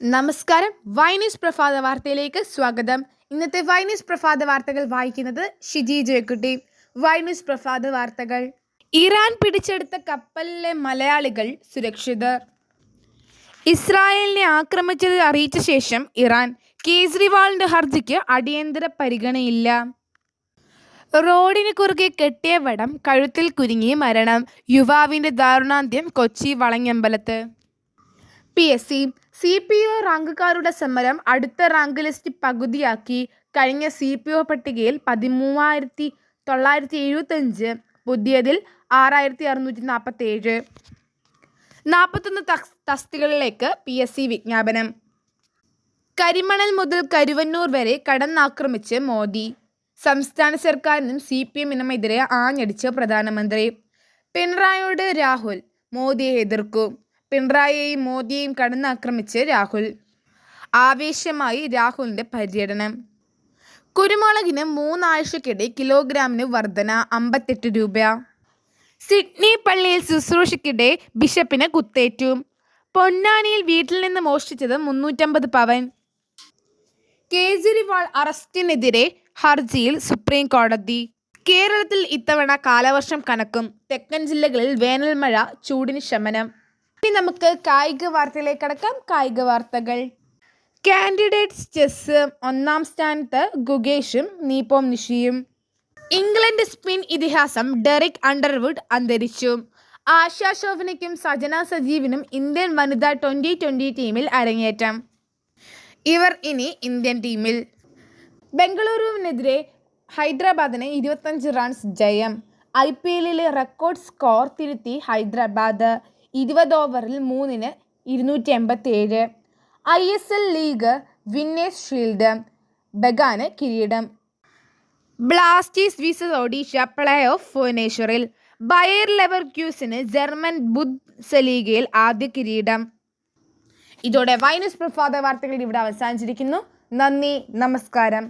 നമസ്കാരം. വൈന്യൂസ് പ്രഭാത വാർത്തയിലേക്ക് സ്വാഗതം. ഇന്നത്തെ വൈന്യൂസ് പ്രഭാത വാർത്തകൾ വായിക്കുന്നത് ഷിജി ജയക്കുട്ടി. വൈന്യൂസ് പ്രഭാത വാർത്തകൾ. ഇറാൻ പിടിച്ചെടുത്ത കപ്പലിലെ മലയാളികൾ സുരക്ഷിതർ. ഇസ്രായേലിനെ ആക്രമിച്ചത് അറിയിച്ച ശേഷം ഇറാൻ. കേജ്രിവാളിന്റെ ഹർജിക്ക് അടിയന്തര പരിഗണനയില്ല. റോഡിന് കുറുകെ കെട്ടിയ വടം കഴുത്തിൽ കുരുങ്ങി മരണം. യുവാവിന്റെ ദാരുണാന്ത്യം കൊച്ചി വളഞ്ഞമ്പലത്ത്. PSC CPO റാങ്കുകാരുടെ സമരം അടുത്ത റാങ്ക് ലിസ്റ്റ് പകുതിയാക്കി. കഴിഞ്ഞ CPO പട്ടികയിൽ 13,975, പുതിയതിൽ 6,647. 41 തസ്തികകളിലേക്ക് PSC വിജ്ഞാപനം. കരിമണൽ മുതൽ കരുവന്നൂർ വരെ കടന്നാക്രമിച്ച് മോദി. സംസ്ഥാന സർക്കാരിനും CPMനുമെതിരെ ആഞ്ഞടിച്ച് പ്രധാനമന്ത്രി. പിണറായിയോട് രാഹുൽ, മോദിയെ എതിർക്കും. പിണറായിയെയും മോദിയെയും കടന്നാക്രമിച്ച് രാഹുൽ. ആവേശമായി രാഹുലിന്റെ പര്യടനം. കുരുമുളകിന് 3 ആഴ്ചക്കിടെ കിലോഗ്രാമിന് വർധന 58 രൂപ. സിഡ്നി പള്ളിയിൽ ശുശ്രൂഷയ്ക്കിടെ ബിഷപ്പിന് കുത്തേറ്റു. പൊന്നാനിയിൽ വീട്ടിൽ നിന്ന് മോഷ്ടിച്ചത് 350 പവൻ. കേജ്രിവാൾ അറസ്റ്റിനെതിരെ ഹർജിയിൽ സുപ്രീം കോടതി. കേരളത്തിൽ ഇത്തവണ കാലവർഷം കനക്കും. തെക്കൻ ജില്ലകളിൽ വേനൽ മഴ, ചൂടിന് ശമനം. ഇനി നമുക്ക് കായിക വാർത്തയിലേക്ക് കടക്കാം. കായിക വാർത്തകൾ. കാൻഡിഡേറ്റ്സ് ചെസ് 1-ാം സ്ഥാനത്ത് ഗുകേഷും നീപോം നിഷിയും. ഇംഗ്ലണ്ട് സ്പിൻ ഇതിഹാസം ഡെറിക് അണ്ടർവുഡ് അന്തരിച്ചു. ആശാ ശോഭനയ്ക്കും സജന സജീവിനും ഇന്ത്യൻ വനിതാ T20 ടീമിൽ അരങ്ങേറ്റം. ഇവർ ഇനി ഇന്ത്യൻ ടീമിൽ. ബംഗളൂരുവിനെതിരെ ഹൈദരാബാദിന് 25 റൺസ് ജയം. IPLലെ റെക്കോർഡ് സ്കോർ തിരുത്തി ഹൈദരാബാദ്. 20 ഓവറിൽ 3-ന് 287. ISL league winners shield. ബഗാന് കിരീടം. Blasters vs Odisha play off ഭുവനേശ്വറിൽ. ബയർ ലെവർക്യൂസന് ജർമ്മൻ ബുന്ദ്സ്ലീഗയിൽ ആദ്യ കിരീടം. ഇതോടെ വൈന്യൂസ് പ്രഭാത വാർത്തകൾ ഇവിടെ അവസാനിച്ചിരിക്കുന്നു. നന്ദി, നമസ്കാരം.